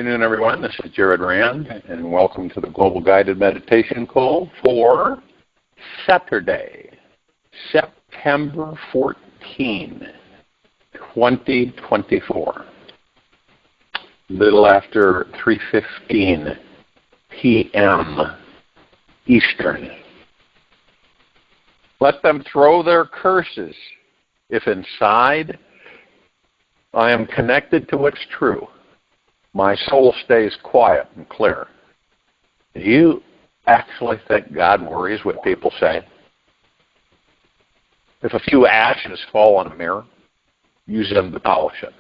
afternoon, everyone. This is Jared Rand, and welcome to the Global Guided Meditation Call for Saturday, September 14, 2024. Little after 3:15 p.m. Eastern. Let them throw their curses if inside I am connected to what's true. My soul stays quiet and clear. Do you actually think God worries what people say? If a few ashes fall on a mirror, use them to polish it.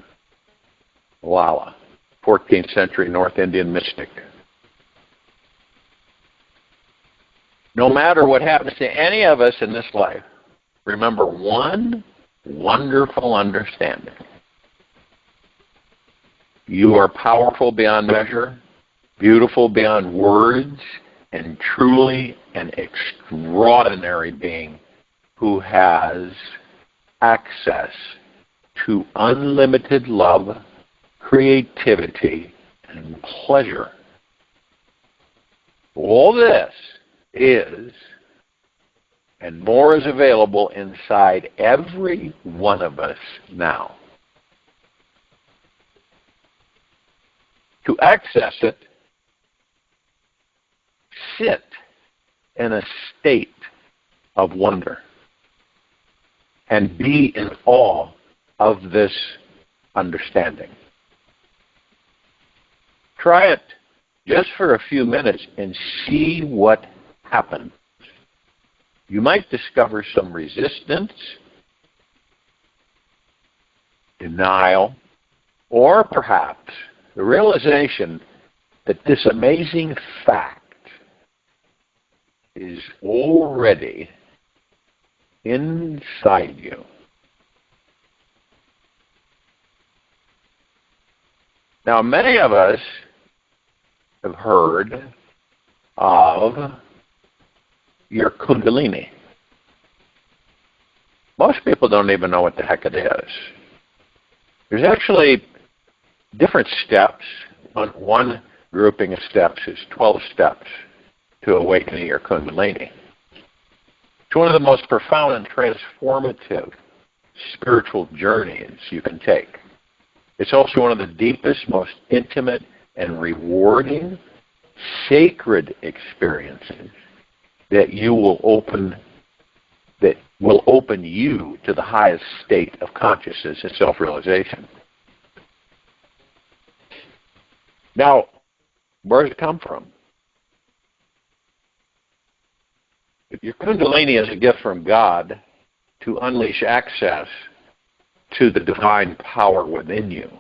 Lala, 14th century North Indian mystic. No matter what happens to any of us in this life, remember one wonderful understanding. You are powerful beyond measure, beautiful beyond words, and truly an extraordinary being who has access to unlimited love, creativity, and pleasure. All this is, and more is available inside every one of us now. To access it, sit in a state of wonder and be in awe of this understanding. Try it just for a few minutes and see what happens. You might discover some resistance, denial, or perhaps the realization that this amazing fact is already inside you. Now, many of us have heard of your Kundalini. Most people don't even know what the heck it is. There's actually different steps. One grouping of steps is 12 steps to awakening your Kundalini. It's one of the most profound and transformative spiritual journeys you can take. It's also one of the deepest, most intimate, and rewarding, sacred experiences that will open you to the highest state of consciousness and self-realization. Now, where does it come from? Your Kundalini is a gift from God to unleash access to the divine power within you.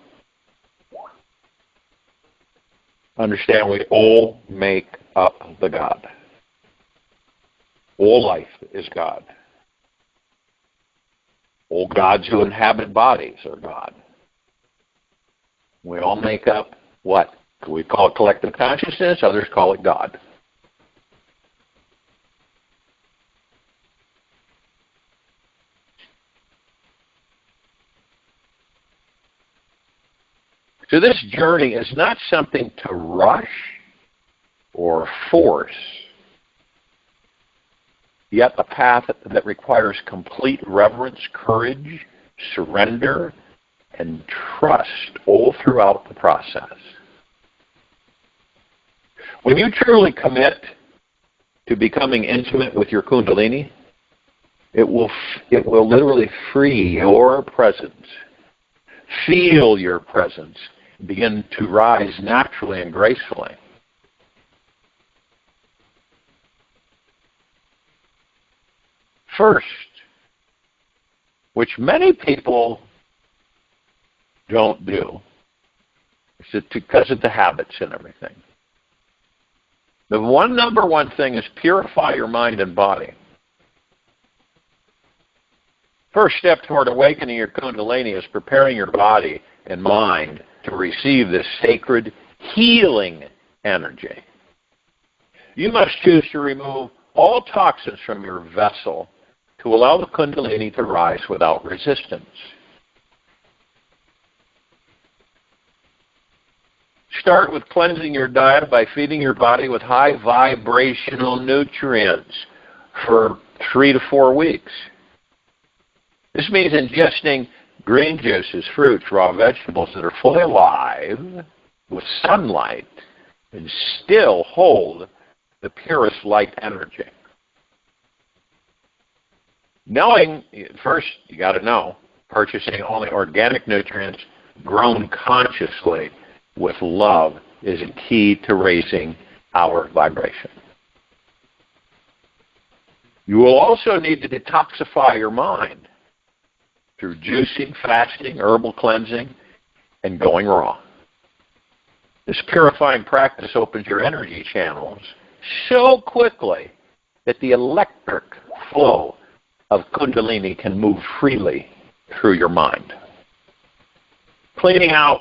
Understand, we all make up the God. All life is God. All gods who inhabit bodies are God. We all make up what? We call it collective consciousness, others call it God. So this journey is not something to rush or force, yet a path that requires complete reverence, courage, surrender, and trust all throughout the process. When you truly commit to becoming intimate with your Kundalini, it will literally free your presence, feel your presence, begin to rise naturally and gracefully. First, which many people don't do, is because of the habits and everything. The number one thing is purify your mind and body. First step toward awakening your Kundalini is preparing your body and mind to receive this sacred healing energy. You must choose to remove all toxins from your vessel to allow the Kundalini to rise without resistance. start with cleansing your diet by feeding your body with high vibrational nutrients for 3 to 4 weeks. This means ingesting green juices, fruits, raw vegetables that are fully alive with sunlight and still hold the purest light energy. Knowing, first you got to know, purchasing only organic nutrients grown consciously with love is a key to raising our vibration. You will also need to detoxify your mind through juicing, fasting, herbal cleansing, and going raw. This purifying practice opens your energy channels so quickly that the electric flow of Kundalini can move freely through your mind. Cleaning out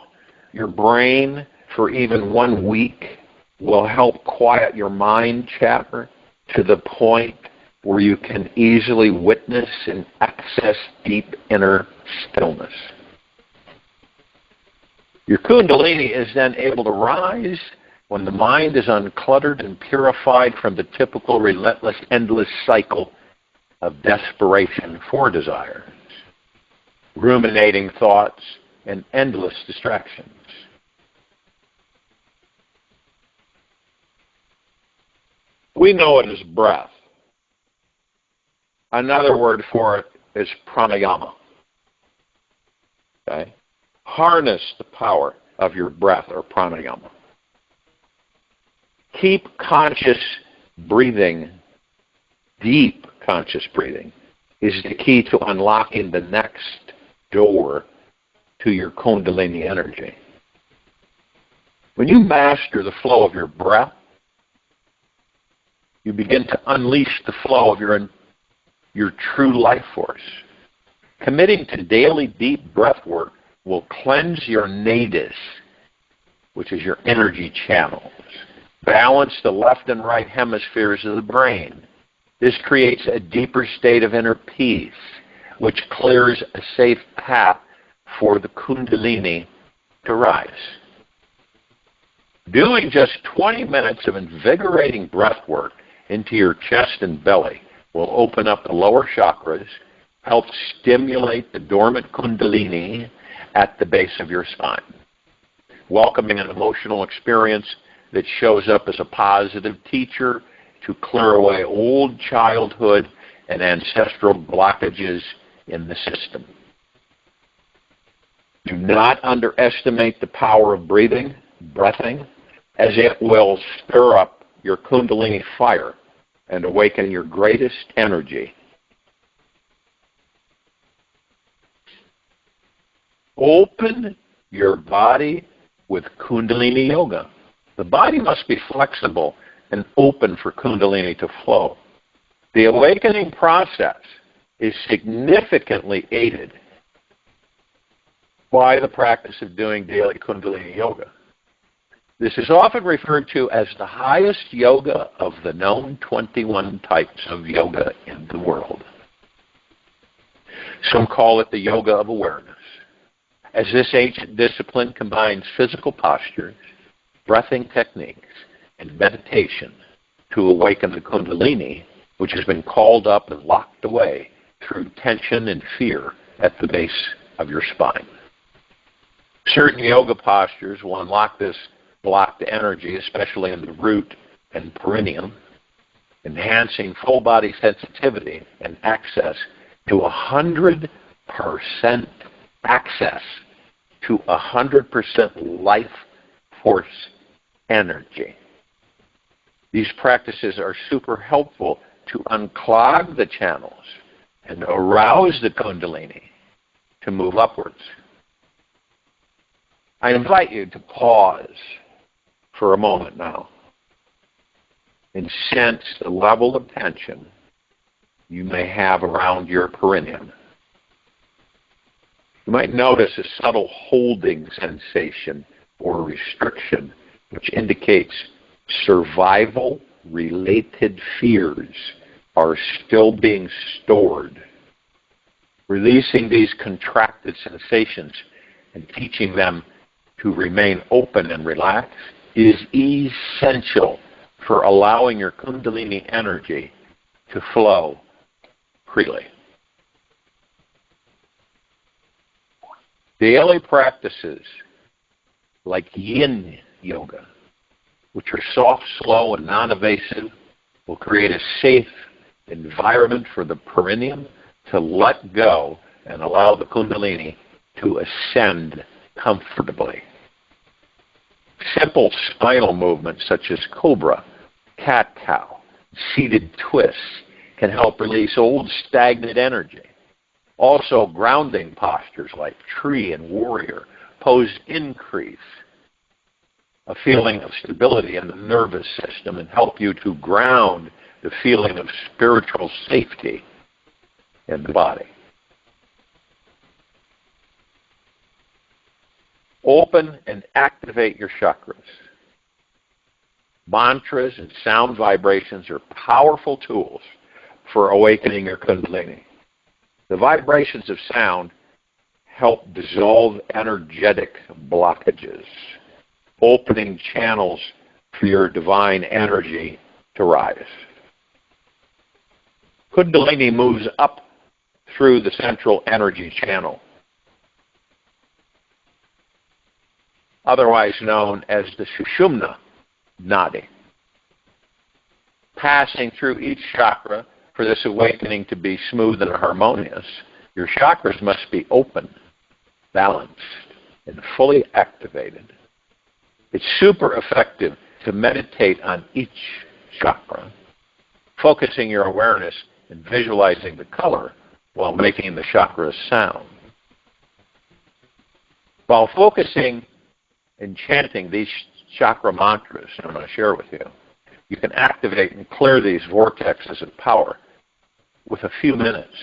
your brain for even 1 week will help quiet your mind chakra to the point where you can easily witness and access deep inner stillness. Your Kundalini is then able to rise when the mind is uncluttered and purified from the typical relentless, endless cycle of desperation for desires, ruminating thoughts, and endless distractions. We know it as breath. Another word for it is pranayama. Okay? Harness the power of your breath or pranayama. Keep conscious breathing, deep conscious breathing, is the key to unlocking the next door to your Kundalini energy. When you master the flow of your breath, you begin to unleash the flow of your true life force. Committing to daily deep breath work will cleanse your nadis, which is your energy channels. Balance the left and right hemispheres of the brain. This creates a deeper state of inner peace, which clears a safe path for the Kundalini to rise. Doing just 20 minutes of invigorating breath work into your chest and belly will open up the lower chakras, help stimulate the dormant Kundalini at the base of your spine, welcoming an emotional experience that shows up as a positive teacher to clear away old childhood and ancestral blockages in the system. Do not underestimate the power of breathing, as it will stir up your Kundalini fire and awaken your greatest energy. Open your body with Kundalini yoga. The body must be flexible and open for Kundalini to flow. The awakening process is significantly aided by the practice of doing daily Kundalini yoga. This is often referred to as the highest yoga of the known 21 types of yoga in the world. Some call it the yoga of awareness, as this ancient discipline combines physical postures, breathing techniques, and meditation to awaken the Kundalini, which has been called up and locked away through tension and fear at the base of your spine. Certain yoga postures will unlock this blocked energy, especially in the root and perineum, enhancing full body sensitivity and access to 100% access to 100% life force energy. These practices are super helpful to unclog the channels and arouse the Kundalini to move upwards. I invite you to pause for a moment now and sense the level of tension you may have around your perineum. You might notice a subtle holding sensation or restriction, which indicates survival-related fears are still being stored. Releasing these contracted sensations and teaching them to remain open and relaxed is essential for allowing your Kundalini energy to flow freely. Daily practices like yin yoga, which are soft, slow, and non-evasive, will create a safe environment for the perineum to let go and allow the Kundalini to ascend comfortably. Simple spinal movements such as cobra, cat-cow, seated twists can help release old stagnant energy. Also, grounding postures like tree and warrior pose increase a feeling of stability in the nervous system and help you to ground the feeling of spiritual safety in the body. Open and activate your chakras. Mantras and sound vibrations are powerful tools for awakening your Kundalini. The vibrations of sound help dissolve energetic blockages, opening channels for your divine energy to rise. Kundalini moves up through the central energy channel, otherwise known as the Sushumna Nadi. Passing through each chakra, for this awakening to be smooth and harmonious, your chakras must be open, balanced, and fully activated. It's super effective to meditate on each chakra, focusing your awareness and visualizing the color while making the chakras sound. While focusing and chanting these chakra mantras I'm going to share with you, you can activate and clear these vortexes of power with a few minutes.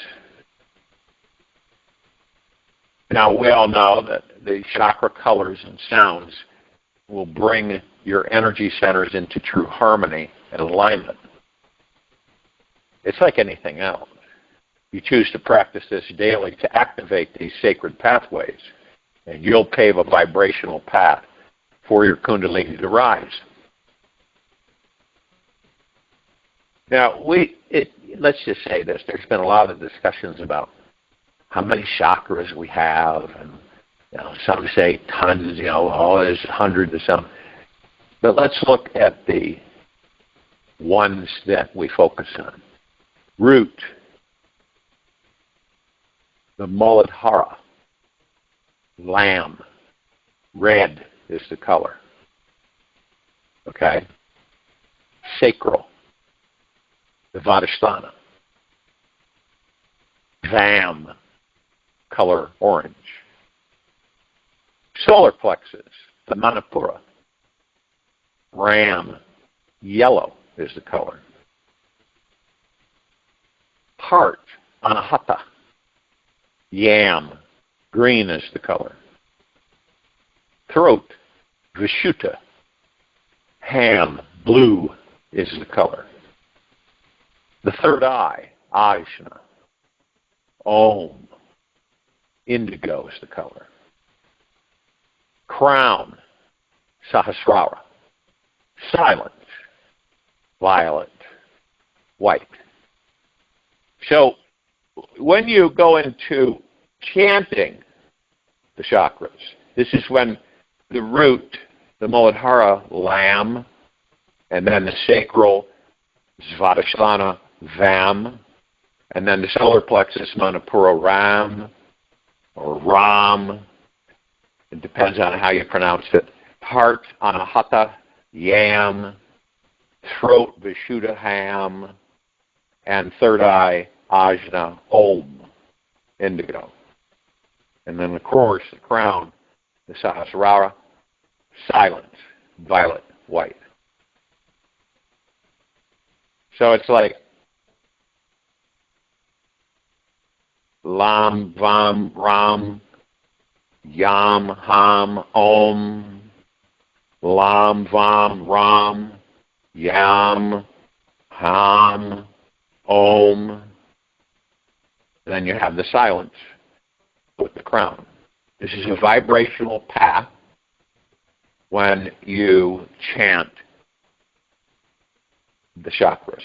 Now, we all know that the chakra colors and sounds will bring your energy centers into true harmony and alignment. It's like anything else. You choose to practice this daily to activate these sacred pathways, and you'll pave a vibrational path for your Kundalini to rise. Now, let's just say this. There's been a lot of discussions about how many chakras we have, and some say tons, there's hundreds of some. But let's look at the ones that we focus on. Root, the Muladhara, lamb, red is the color. Okay? Sacral, the Vadasthana. Vam, color orange. Solar plexus, the Manipura. Ram, yellow is the color. Heart, Anahata. Yam, green is the color. Throat, Vishuddha. Ham, blue is the color. The third eye, Ajna. Om, indigo is the color. Crown, Sahasrara. Silent, violet, white. So when you go into chanting the chakras, this is when the root, the Muladhara, lamb, and then the sacral, Svadhisthana, Vam, and then the solar plexus, Manipura, Ram, or Ram. It depends on how you pronounce it. Heart, Anahata, Yam, throat, Vishuddha, Ham, and third eye, Ajna, Om, indigo. And then, of course, the crown, the Sahasrara, silent, violet, white. So it's like Lam, Vam, Ram, Yam, Ham, Om, Lam, Vam, Ram, Yam, Ham, Om. Then you have the silence with the crown. This is a vibrational path when you chant the chakras.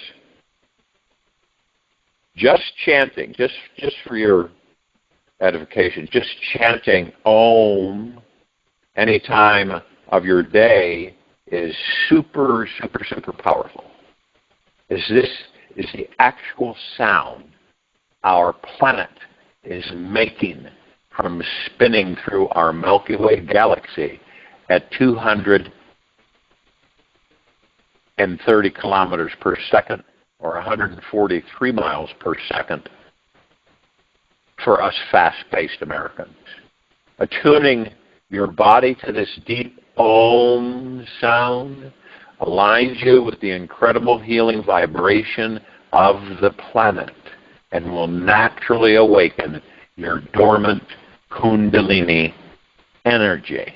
Just chanting, just for your edification, just chanting Om any time of your day is super, super, super powerful. This is the actual sound our planet is making from spinning through our Milky Way galaxy at 230 kilometers per second or 143 miles per second for us fast-paced Americans. Attuning your body to this deep Om sound aligns you with the incredible healing vibration of the planet and will naturally awaken your dormant Kundalini energy.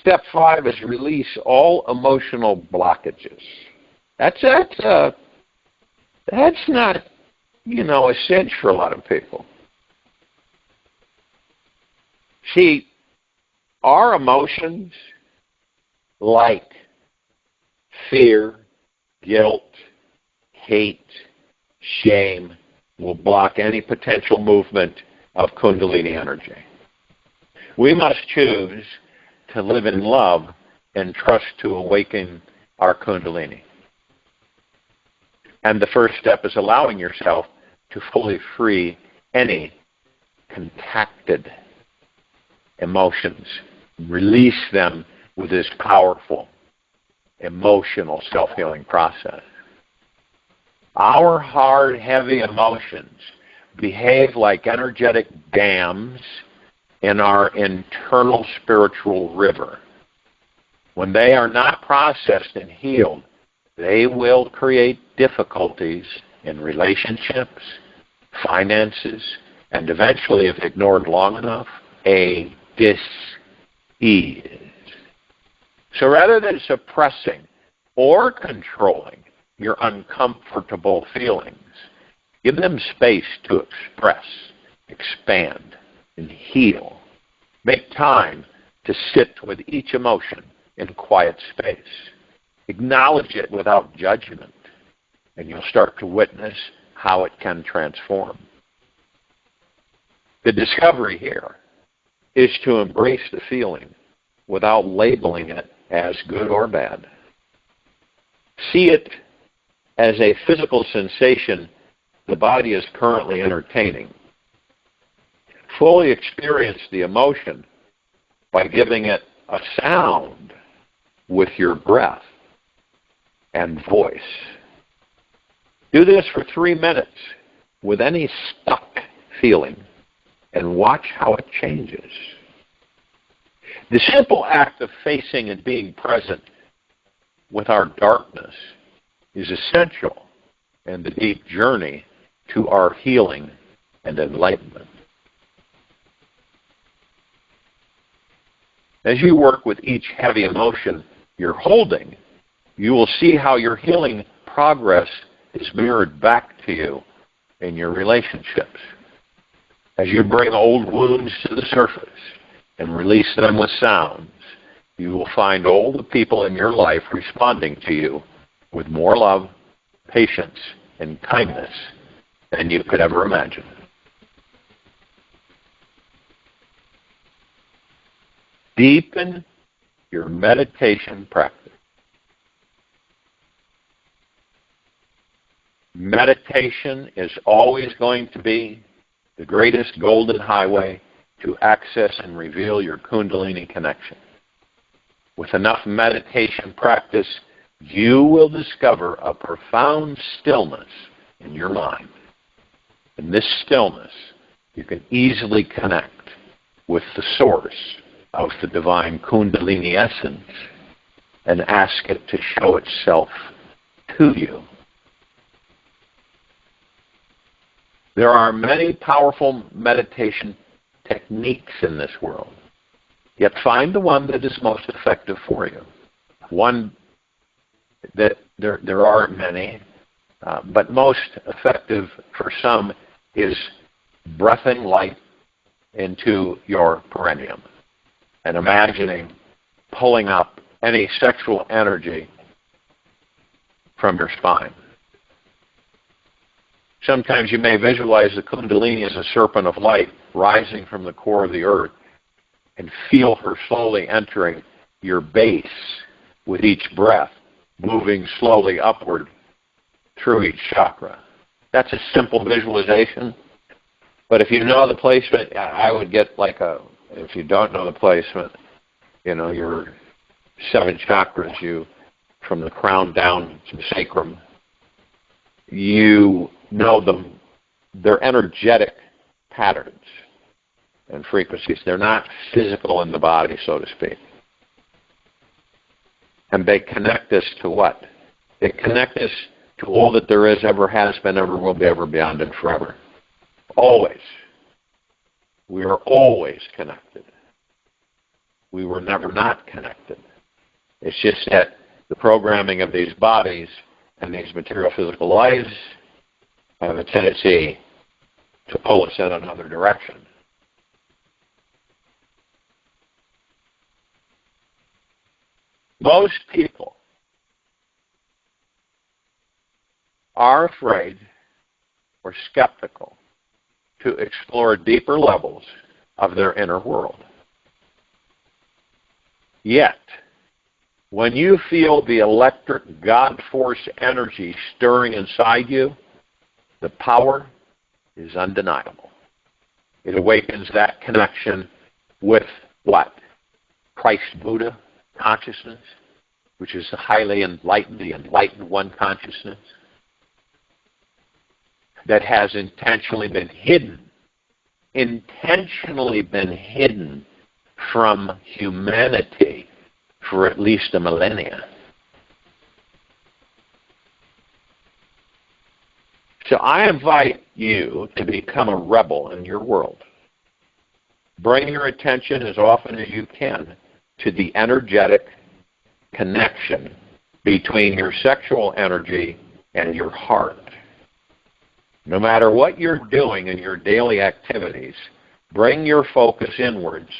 Step 5 is release all emotional blockages. That's not, a cinch for a lot of people. See, our emotions, like fear, guilt, hate, shame, will block any potential movement of Kundalini energy. We must choose to live in love and trust to awaken our Kundalini. And the first step is allowing yourself to fully free any contacted emotions. Release them with this powerful emotional self-healing process. Our hard, heavy emotions behave like energetic dams in our internal spiritual river. When they are not processed and healed, they will create difficulties in relationships, finances, and eventually, if ignored long enough, a dis-ease. So rather than suppressing or controlling your uncomfortable feelings, give them space to express, expand, and heal. Make time to sit with each emotion in quiet space. Acknowledge it without judgment, and you'll start to witness how it can transform. The discovery here is to embrace the feeling without labeling it as good or bad. See it as a physical sensation the body is currently entertaining. Fully experience the emotion by giving it a sound with your breath and voice. Do this for 3 minutes with any stuck feeling and watch how it changes. The simple act of facing and being present with our darkness is essential in the deep journey to our healing and enlightenment. As you work with each heavy emotion you're holding, you will see how your healing progress is mirrored back to you in your relationships. As you bring old wounds to the surface and release them with sounds, you will find all the people in your life responding to you with more love, patience, and kindness than you could ever imagine. Deepen your meditation practice. Meditation is always going to be the greatest golden highway to access and reveal your Kundalini connection. With enough meditation practice, you will discover a profound stillness in your mind. In this stillness, you can easily connect with the source of the divine Kundalini essence and ask it to show itself to you. There are many powerful meditation techniques in this world, yet find the one that is most effective for you. One that there aren't many, But most effective for some is breathing light into your perineum and imagining pulling up any sexual energy from your spine. Sometimes you may visualize the Kundalini as a serpent of light rising from the core of the earth and feel her slowly entering your base with each breath, moving slowly upward through each chakra. That's a simple visualization, but if you know the placement, I would get if you don't know the placement, your 7 chakras, from the crown down to the sacrum, you know them. They're energetic patterns and frequencies. They're not physical in the body, so to speak. And they connect us to what? They connect us to all that there is, ever has been, ever will be, ever beyond, and forever. Always. We are always connected. We were never not connected. It's just that the programming of these bodies and these material physical lives have a tendency to pull us in another direction. Most people are afraid or skeptical to explore deeper levels of their inner world. Yet, when you feel the electric God force energy stirring inside you, the power is undeniable. It awakens that connection with what? Christ Buddha consciousness, which is the highly enlightened, the enlightened one consciousness that has intentionally been hidden from humanity for at least a millennia. So I invite you to become a rebel in your world. Bring your attention as often as you can to the energetic connection between your sexual energy and your heart. No matter what you're doing in your daily activities, bring your focus inwards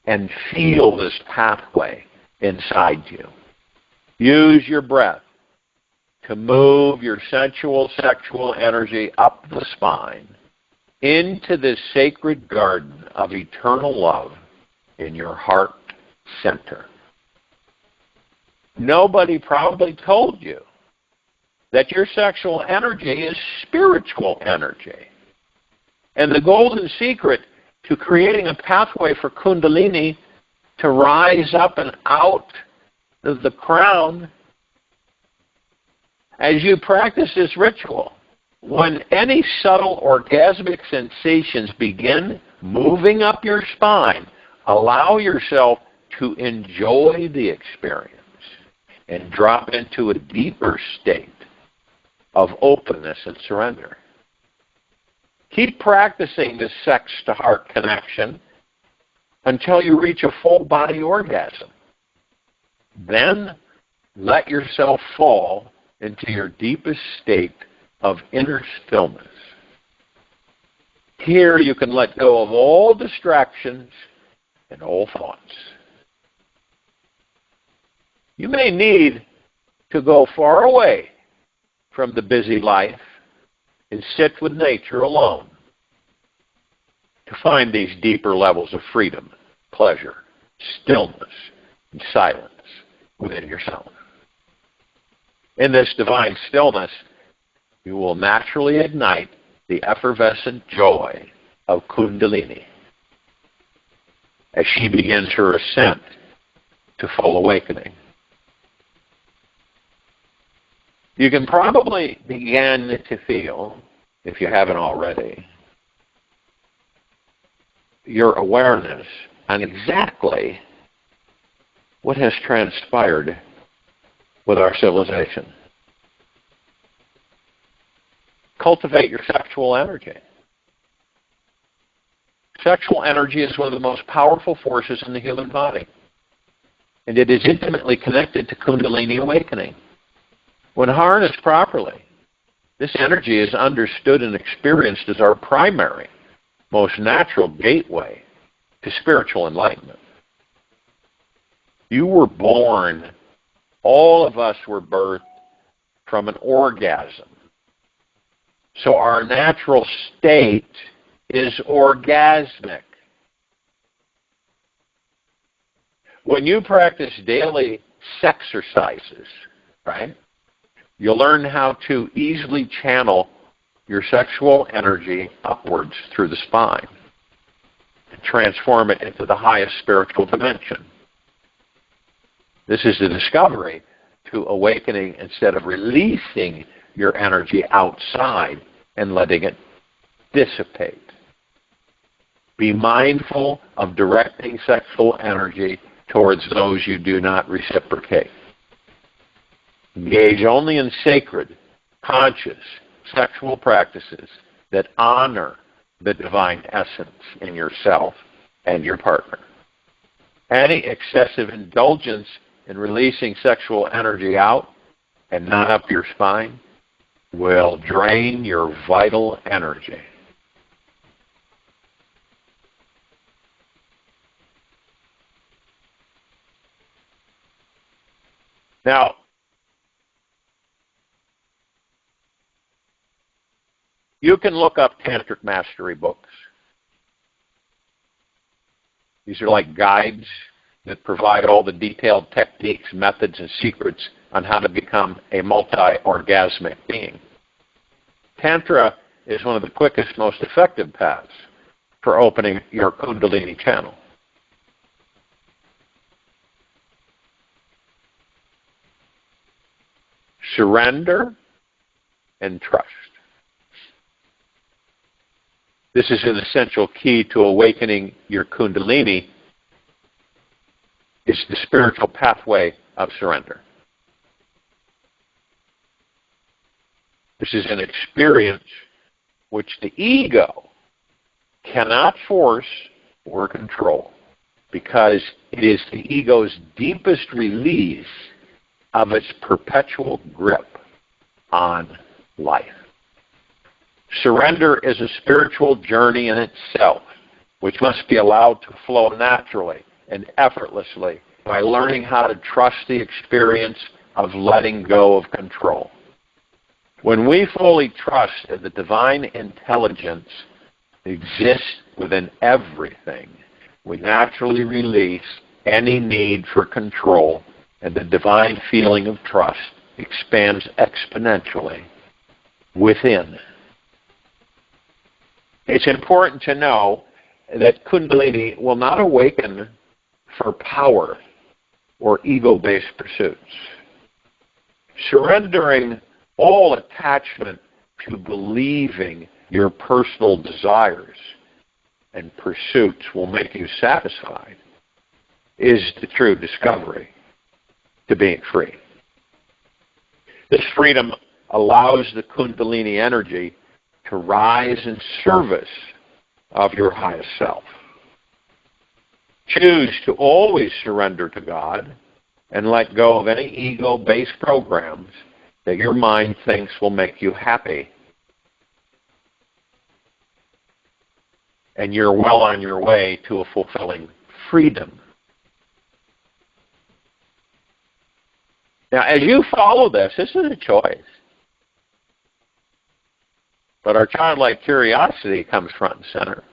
and feel this pathway inside you. Use your breath to move your sensual, sexual energy up the spine into this sacred garden of eternal love in your heart center. Nobody probably told you that your sexual energy is spiritual energy. And the golden secret to creating a pathway for Kundalini to rise up and out of the crown as you practice this ritual, when any subtle orgasmic sensations begin moving up your spine, allow yourself to enjoy the experience and drop into a deeper state of openness and surrender. Keep practicing this sex-to-heart connection until you reach a full-body orgasm. Then let yourself fall into your deepest state of inner stillness. Here you can let go of all distractions and all thoughts. You may need to go far away from the busy life and sit with nature alone to find these deeper levels of freedom, pleasure, stillness, and silence within yourself. In this divine stillness, you will naturally ignite the effervescent joy of Kundalini as she begins her ascent to full awakening. You can probably begin to feel, if you haven't already, your awareness on exactly what has transpired with our civilization. Cultivate your sexual energy. Sexual energy is one of the most powerful forces in the human body, and it is intimately connected to Kundalini awakening. When harnessed properly, This energy is understood and experienced as our primary, most natural gateway to spiritual enlightenment. You were born, all of us were birthed from an orgasm. So our natural state is orgasmic. When you practice daily sexercises, right, you'll learn how to easily channel your sexual energy upwards through the spine and transform it into the highest spiritual dimension. This is the discovery to awakening instead of releasing your energy outside and letting it dissipate. Be mindful of directing sexual energy towards those you do not reciprocate. Engage only in sacred, conscious, sexual practices that honor the divine essence in yourself and your partner. Any excessive indulgence in releasing sexual energy out and not up your spine will drain your vital energy. Now, you can look up tantric mastery books. These are like guides that provide all the detailed techniques, methods, and secrets on how to become a multi-orgasmic being. Tantra is one of the quickest, most effective paths for opening your Kundalini channel. Surrender and trust. This is an essential key to awakening your Kundalini. It's the spiritual pathway of surrender. This is an experience which the ego cannot force or control because it is the ego's deepest release of its perpetual grip on life. Surrender is a spiritual journey in itself, which must be allowed to flow naturally and effortlessly by learning how to trust the experience of letting go of control. When we fully trust that the divine intelligence exists within everything, we naturally release any need for control, and the divine feeling of trust expands exponentially within. It's important to know that Kundalini will not awaken for power or ego-based pursuits. Surrendering all attachment to believing your personal desires and pursuits will make you satisfied is the true discovery to being free. This freedom allows the Kundalini energy to rise in service of your highest self. Choose to always surrender to God and let go of any ego-based programs that your mind thinks will make you happy. And you're well on your way to a fulfilling freedom. Now, as you follow this is a choice. But our childlike curiosity comes front and center.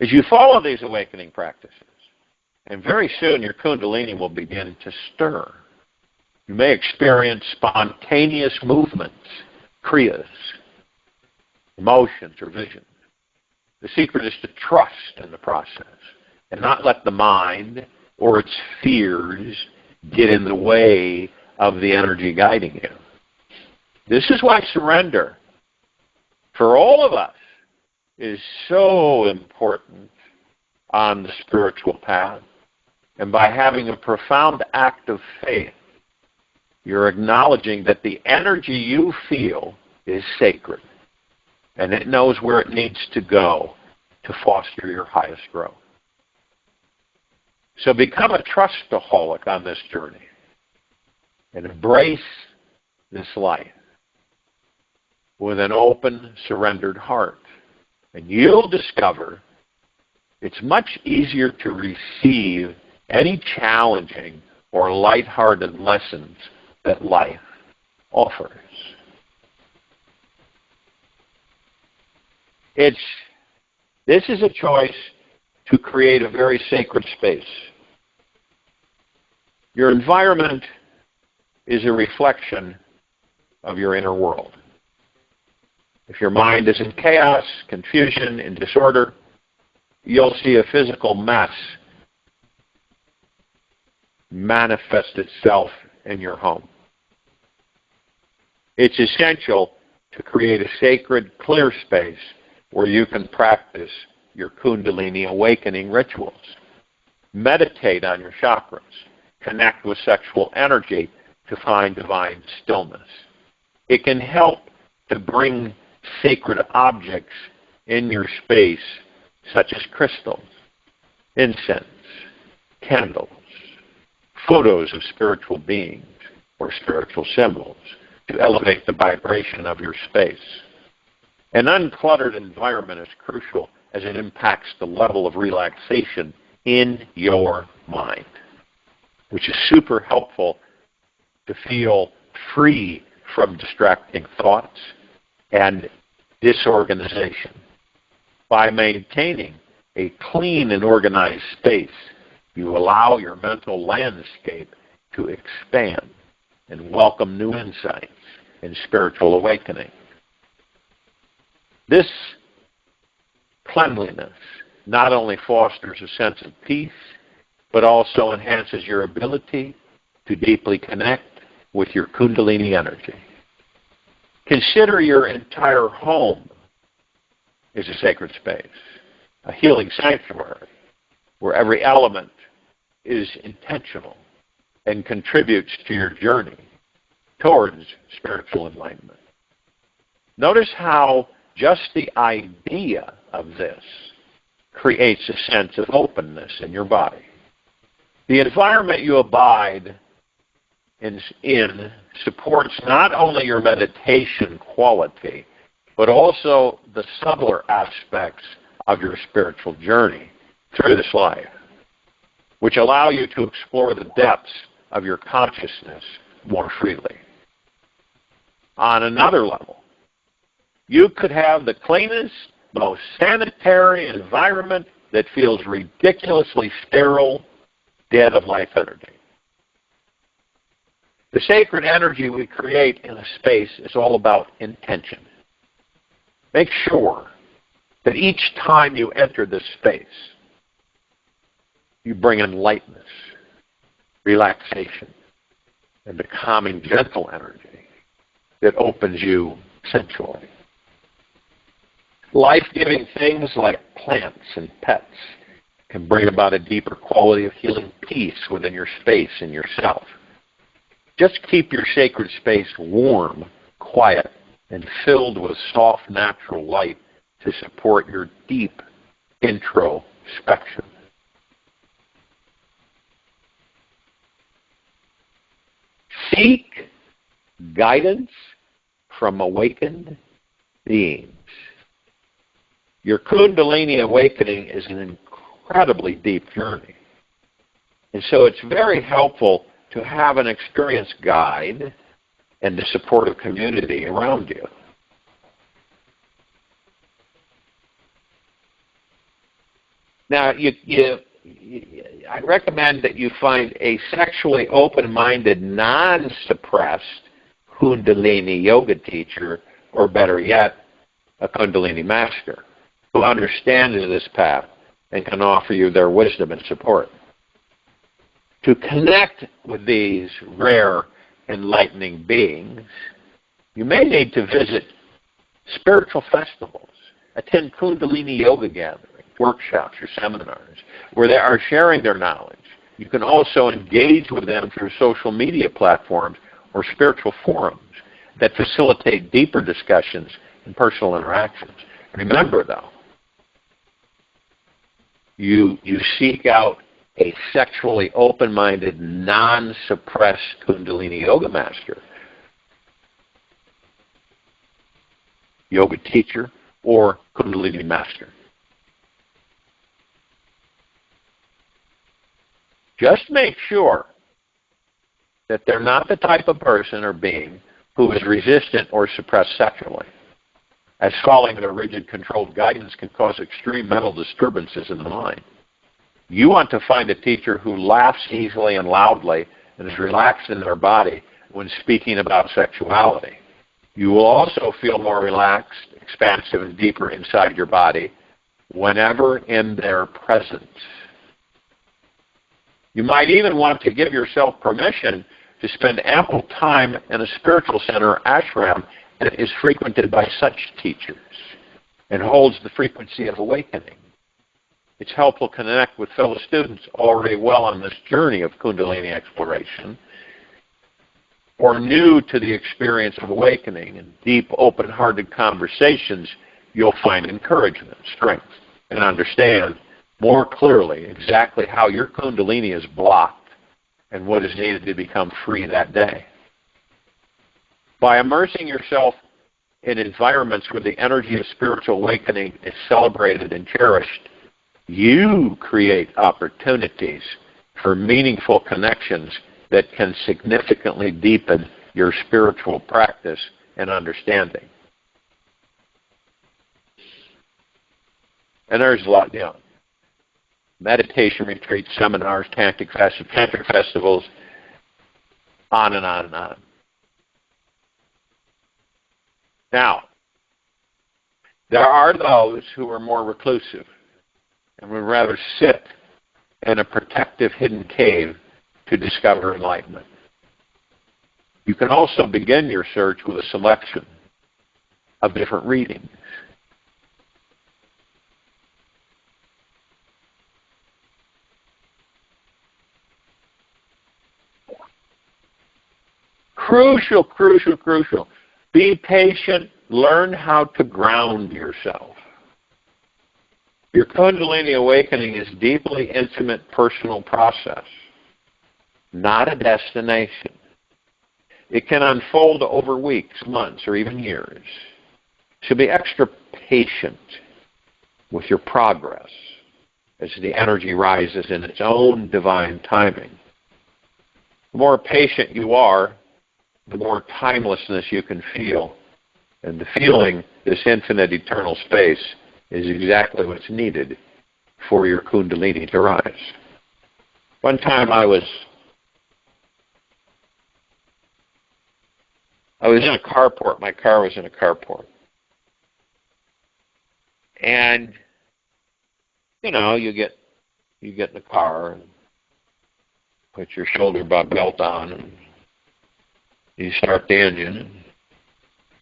As you follow these awakening practices, and very soon your Kundalini will begin to stir. You may experience spontaneous movements, kriyas, emotions, or visions. The secret is to trust in the process and not let the mind or its fears get in the way of the energy guiding you. This is why surrender, for all of us, is so important on the spiritual path. And by having a profound act of faith, you're acknowledging that the energy you feel is sacred, and it knows where it needs to go to foster your highest growth. So become a trustaholic on this journey and embrace this life. with an open, surrendered heart. And you'll discover it's much easier to receive any challenging or lighthearted lessons that life offers. This is a choice to create a very sacred space. Your environment is a reflection of your inner world. If your mind is in chaos, confusion, and disorder, you'll see a physical mess manifest itself in your home. It's essential to create a sacred, clear space where you can practice your Kundalini awakening rituals. Meditate on your chakras. Connect with sexual energy to find divine stillness. It can help to bring sacred objects in your space, such as crystals, incense, candles, photos of spiritual beings or spiritual symbols to elevate the vibration of your space. An uncluttered environment is crucial as it impacts the level of relaxation in your mind, which is super helpful to feel free from distracting thoughts and disorganization. By maintaining a clean and organized space, you allow your mental landscape to expand and welcome new insights and spiritual awakening. This cleanliness not only fosters a sense of peace, but also enhances your ability to deeply connect with your Kundalini energy. Consider your entire home as a sacred space, a healing sanctuary where every element is intentional and contributes to your journey towards spiritual enlightenment. Notice how just the idea of this creates a sense of openness in your body. The environment you abide in supports not only your meditation quality, but also the subtler aspects of your spiritual journey through this life, which allow you to explore the depths of your consciousness more freely. On another level, you could have the cleanest, most sanitary environment that feels ridiculously sterile, dead of life energy. The sacred energy we create in a space is all about intention. Make sure that each time you enter this space, you bring in lightness, relaxation, and the calming, gentle energy that opens you sensually. Life-giving things like plants and pets can bring about a deeper quality of healing peace within your space and yourself. Just keep your sacred space warm, quiet, and filled with soft, natural light to support your deep introspection. Seek guidance from awakened beings. Your Kundalini awakening is an incredibly deep journey. And so it's very helpful to have an experienced guide and the supportive community around you. Now, I recommend that you find a sexually open-minded, non-suppressed Kundalini yoga teacher, or better yet, a Kundalini master, who understands this path and can offer you their wisdom and support. To connect with these rare, enlightening beings, you may need to visit spiritual festivals, attend Kundalini yoga gatherings, workshops, or seminars, where they are sharing their knowledge. You can also engage with them through social media platforms or spiritual forums that facilitate deeper discussions and personal interactions. Remember, though, you seek out a sexually open-minded, non-suppressed Kundalini yoga master yoga teacher, or Kundalini master. Just make sure that they're not the type of person or being who is resistant or suppressed sexually, as following their rigid, controlled guidance can cause extreme mental disturbances in the mind. You want to find a teacher who laughs easily and loudly and is relaxed in their body when speaking about sexuality. You will also feel more relaxed, expansive, and deeper inside your body whenever in their presence. You might even want to give yourself permission to spend ample time in a spiritual center or ashram that is frequented by such teachers and holds the frequency of awakening. It's helpful to connect with fellow students already well on this journey of Kundalini exploration, or new to the experience of awakening. In deep, open-hearted conversations, you'll find encouragement, strength, and understand more clearly exactly how your Kundalini is blocked and what is needed to become free that day. By immersing yourself in environments where the energy of spiritual awakening is celebrated and cherished, you create opportunities for meaningful connections that can significantly deepen your spiritual practice and understanding. And there's a lot, meditation retreats, seminars, tantric festivals, on and on and on. Now, there are those who are more reclusive and would rather sit in a protective hidden cave to discover enlightenment. You can also begin your search with a selection of different readings. Crucial, crucial, crucial. Be patient. Learn how to ground yourself. Your Kundalini awakening is a deeply intimate personal process, not a destination. It can unfold over weeks, months, or even years. So be extra patient with your progress as the energy rises in its own divine timing. The more patient you are, the more timelessness you can feel. And the feeling, this infinite eternal space, is exactly what's needed for your Kundalini to rise. One time I was in a carport. My car was in a carport. And, you get in the car and put your shoulder belt on and you start the engine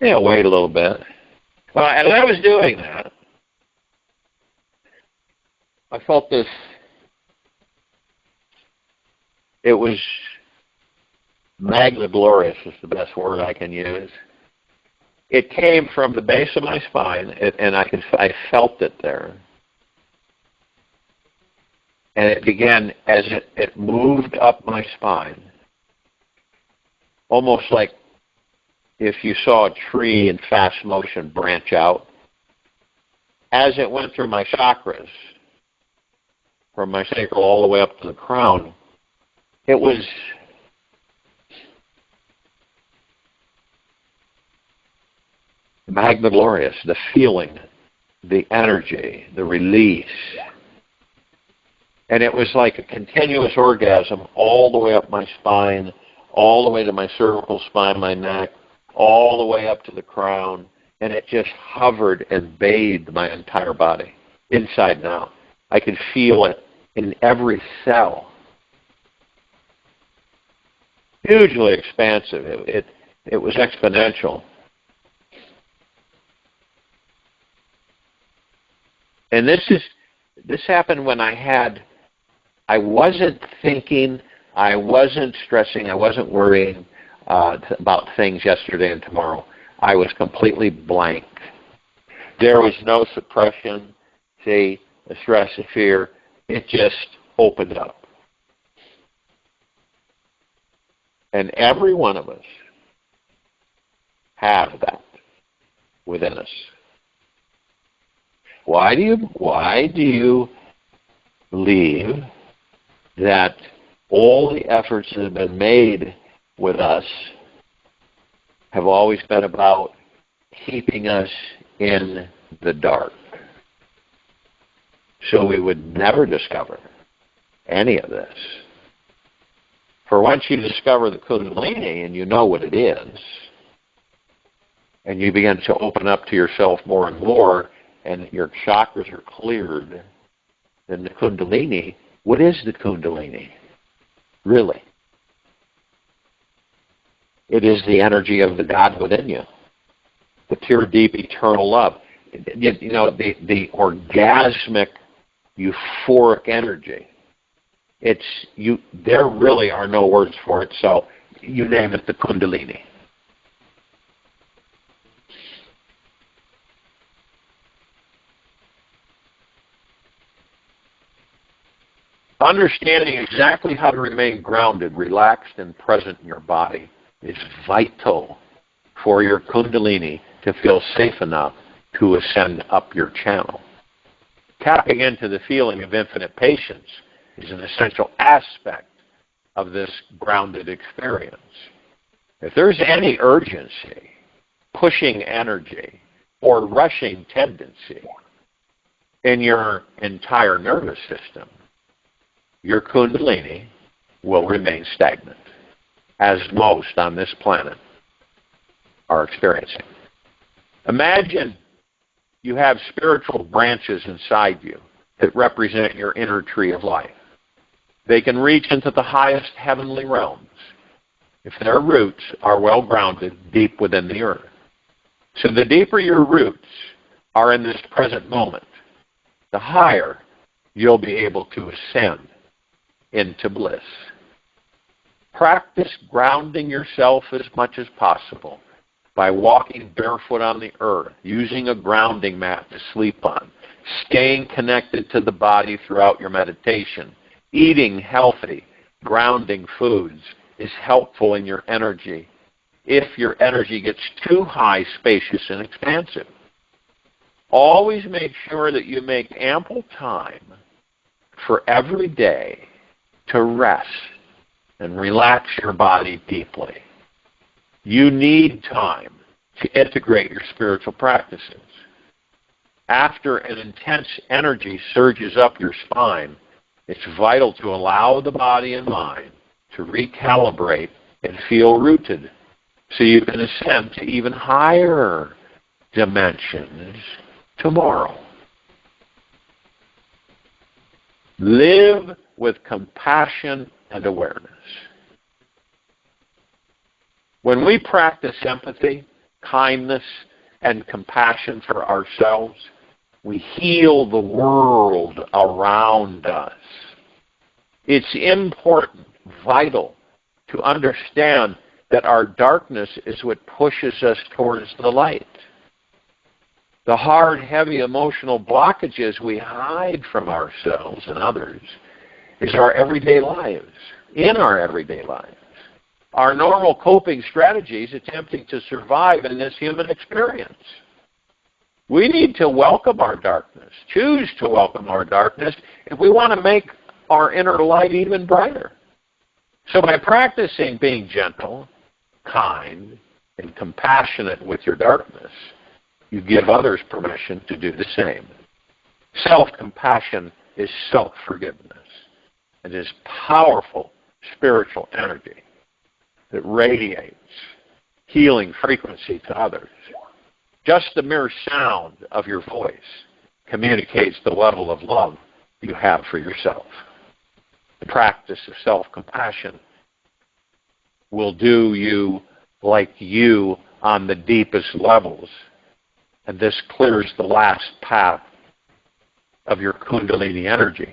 and, wait a little bit. Well, as I was doing that, I felt this, it was magna-glorious is the best word I can use. It came from the base of my spine, and I felt it there. And it began, as it moved up my spine, almost like if you saw a tree in fast motion branch out. As it went through my chakras, from my sacral all the way up to the crown, it was magna-glorious, the feeling, the energy, the release. And it was like a continuous orgasm all the way up my spine, all the way to my cervical spine, my neck, all the way up to the crown, and it just hovered and bathed my entire body, inside and out. I could feel it in every cell. Hugely expansive. It was exponential. And this happened when I wasn't thinking, I wasn't stressing, I wasn't worrying about things yesterday and tomorrow. I was completely blank. There was no suppression, the stress, the fear. It just opened up. And every one of us have that. within us. Why do you believe that all the efforts that have been made with us have always been about keeping us in the dark, so we would never discover any of this? For once you discover the Kundalini and you know what it is, and you begin to open up to yourself more and more, and your chakras are cleared, then the Kundalini, what is the Kundalini? Really? It is the energy of the God within you, the pure, deep, eternal love. You know, the orgasmic, euphoric energy. There really are no words for it, so you name it the Kundalini. Understanding exactly how to remain grounded, relaxed, and present in your body is vital for your Kundalini to feel safe enough to ascend up your channel. Tapping into the feeling of infinite patience is an essential aspect of this grounded experience. If there's any urgency, pushing energy, or rushing tendency in your entire nervous system, your Kundalini will remain stagnant, as most on this planet are experiencing. Imagine you have spiritual branches inside you that represent your inner tree of life. They can reach into the highest heavenly realms if their roots are well grounded deep within the earth. So the deeper your roots are in this present moment, the higher you'll be able to ascend into bliss. Practice grounding yourself as much as possible by walking barefoot on the earth, using a grounding mat to sleep on, staying connected to the body throughout your meditation. Eating healthy, grounding foods is helpful in your energy if your energy gets too high, spacious, and expansive. Always make sure that you make ample time for every day to rest and relax your body deeply. You need time to integrate your spiritual practices. After an intense energy surges up your spine, it's vital to allow the body and mind to recalibrate and feel rooted so you can ascend to even higher dimensions tomorrow. Live with compassion and awareness. When we practice empathy, kindness, and compassion for ourselves, we heal the world around us. It's important, vital, to understand that our darkness is what pushes us towards the light. The hard, heavy emotional blockages we hide from ourselves and others is our everyday lives, in our everyday lives. Our normal coping strategies attempting to survive in this human experience. We need to welcome our darkness, choose to welcome our darkness if we want to make our inner light even brighter. So by practicing being gentle, kind, and compassionate with your darkness, you give others permission to do the same. Self-compassion is self-forgiveness. It is powerful spiritual energy that radiates healing frequency to others. Just the mere sound of your voice communicates the level of love you have for yourself. The practice of self-compassion will do you like you on the deepest levels, and this clears the last path of your Kundalini energy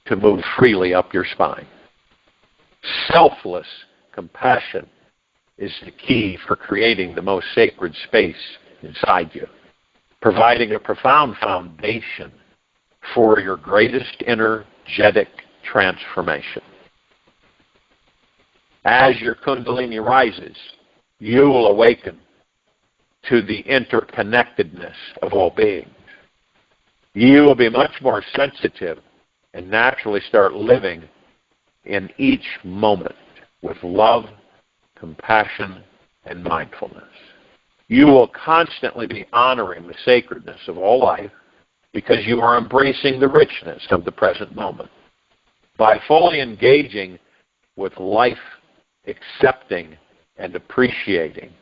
to move freely up your spine. Selfless compassion is the key for creating the most sacred space inside you, providing a profound foundation for your greatest energetic transformation. As your Kundalini rises, you will awaken to the interconnectedness of all beings. You will be much more sensitive and naturally start living in each moment with love, compassion, and mindfulness. You will constantly be honoring the sacredness of all life because you are embracing the richness of the present moment. By fully engaging with life, accepting and appreciating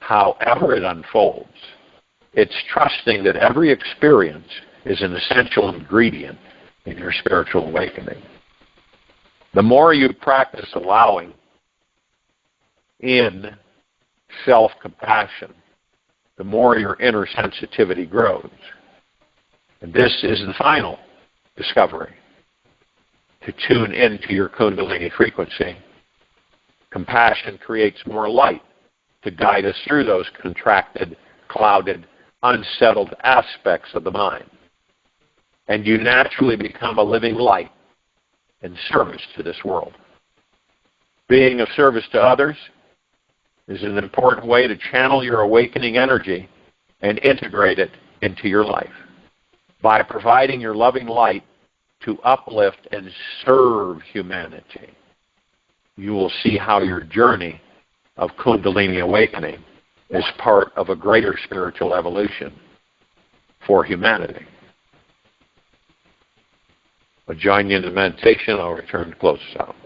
however it unfolds, it's trusting that every experience is an essential ingredient in your spiritual awakening. The more you practice allowing in self-compassion, the more your inner sensitivity grows. And this is the final discovery. To tune into your Kundalini frequency, compassion creates more light to guide us through those contracted, clouded, unsettled aspects of the mind. And you naturally become a living light in service to this world. Being of service to others is an important way to channel your awakening energy and integrate it into your life. By providing your loving light to uplift and serve humanity, you will see how your journey of Kundalini awakening is part of a greater spiritual evolution for humanity. I'll join you in the meditation. I'll return to close us out.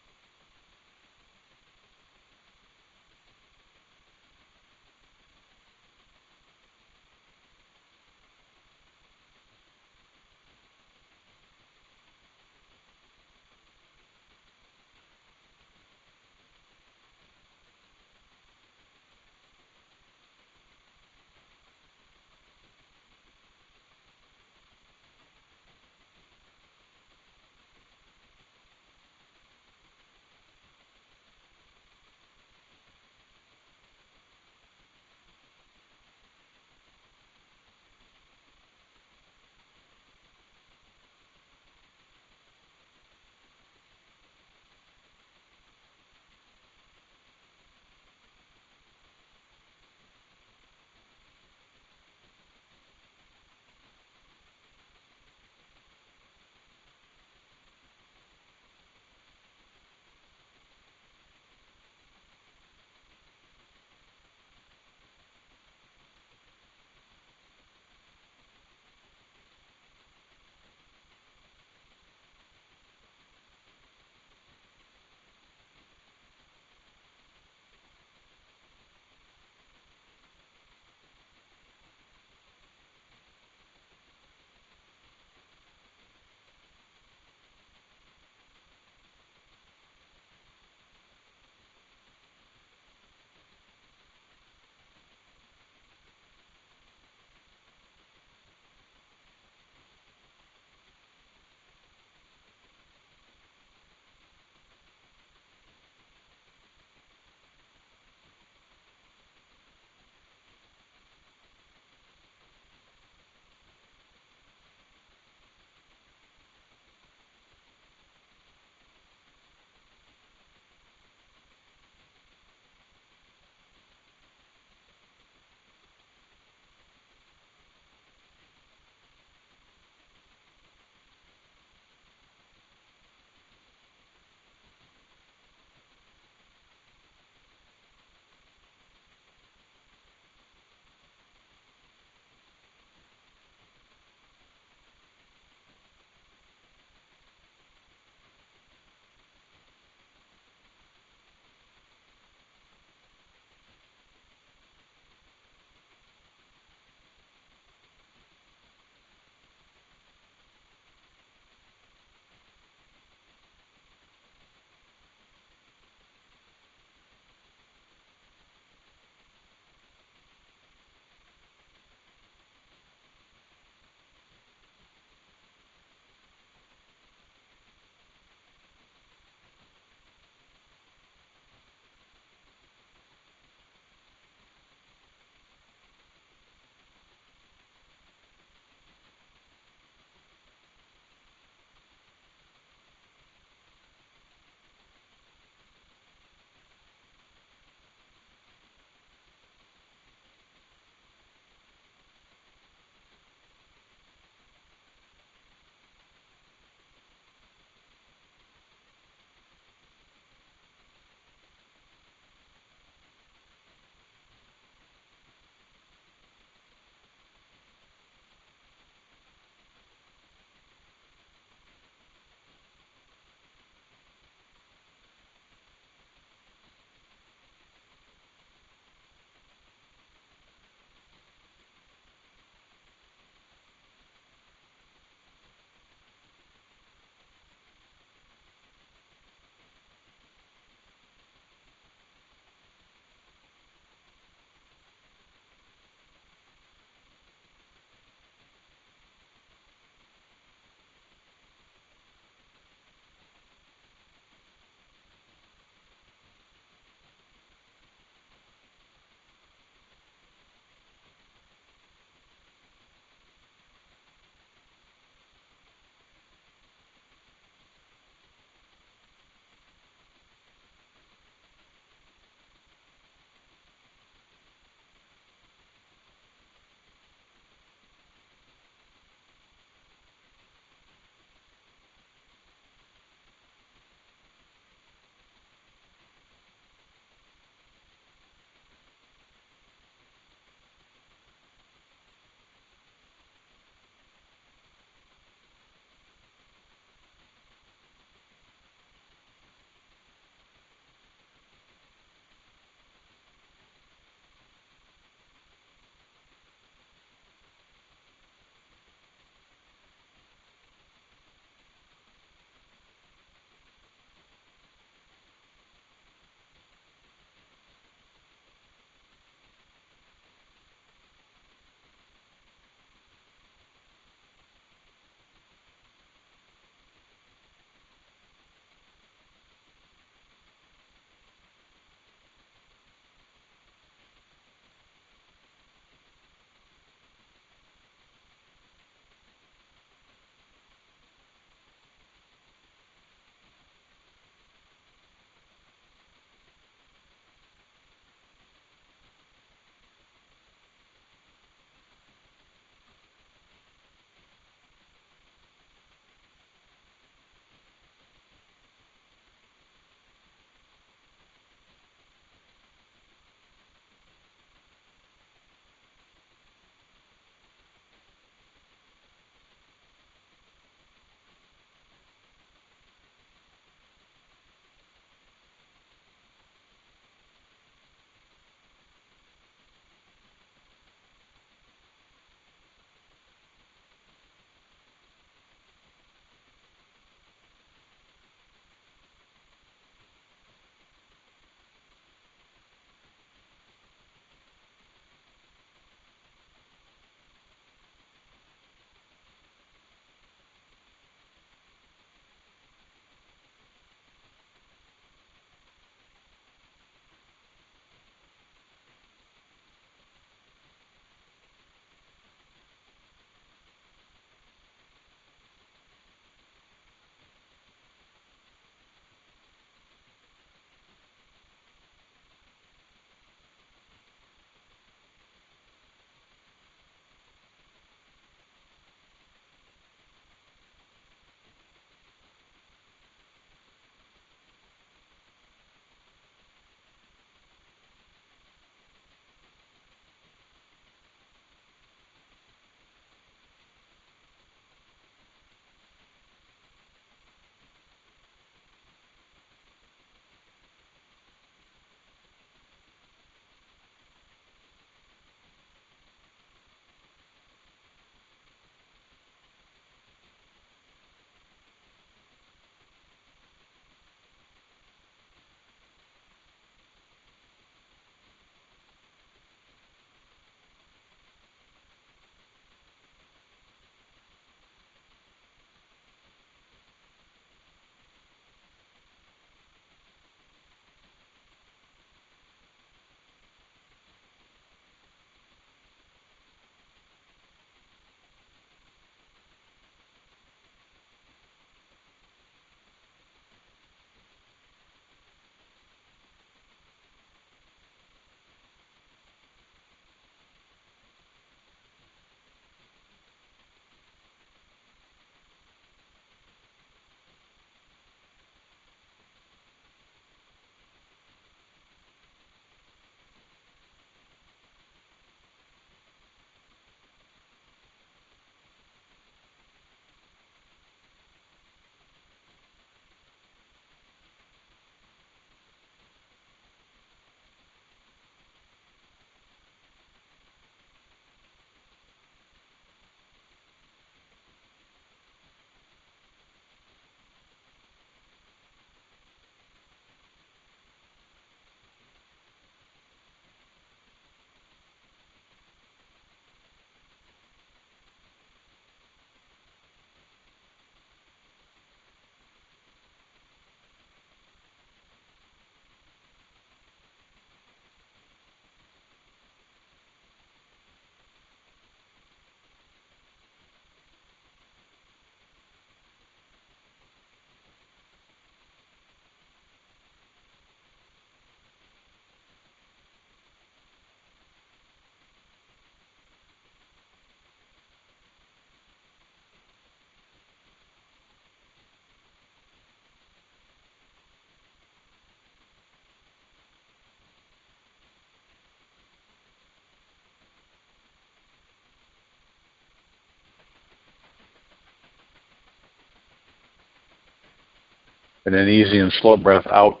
And an easy and slow breath out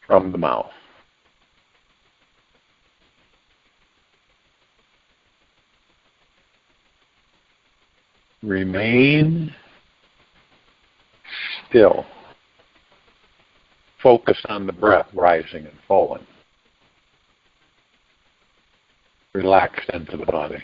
from the mouth. Remain still. Focus on the breath rising and falling. Relax into the body.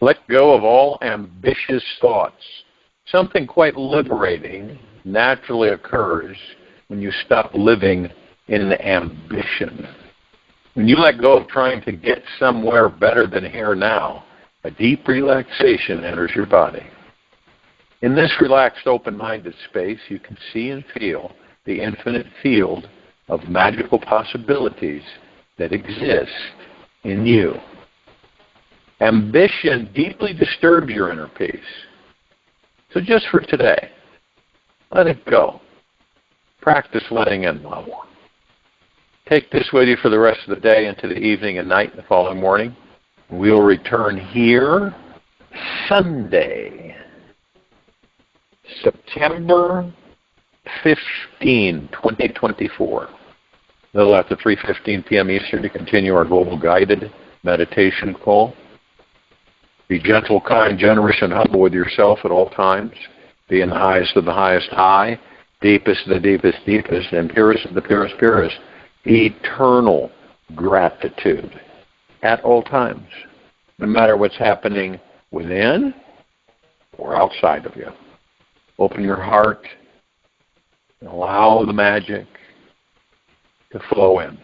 Let go of all ambitious thoughts. Something quite liberating naturally occurs when you stop living in ambition. When you let go of trying to get somewhere better than here now, a deep relaxation enters your body. In this relaxed, open-minded space, you can see and feel the infinite field of magical possibilities that exist in you. Ambition deeply disturbs your inner peace. So just for today, let it go. Practice letting in love. Take this with you for the rest of the day into the evening and night and the following morning. We'll return here Sunday, September 15, 2024. A little after 3:15 p.m. Eastern to continue our global guided meditation call. Be gentle, kind, generous, and humble with yourself at all times. Be in the highest of the highest high, deepest of the deepest deepest, and purest of the purest purest. Eternal gratitude at all times, no matter what's happening within or outside of you. Open your heart and allow the magic to flow in.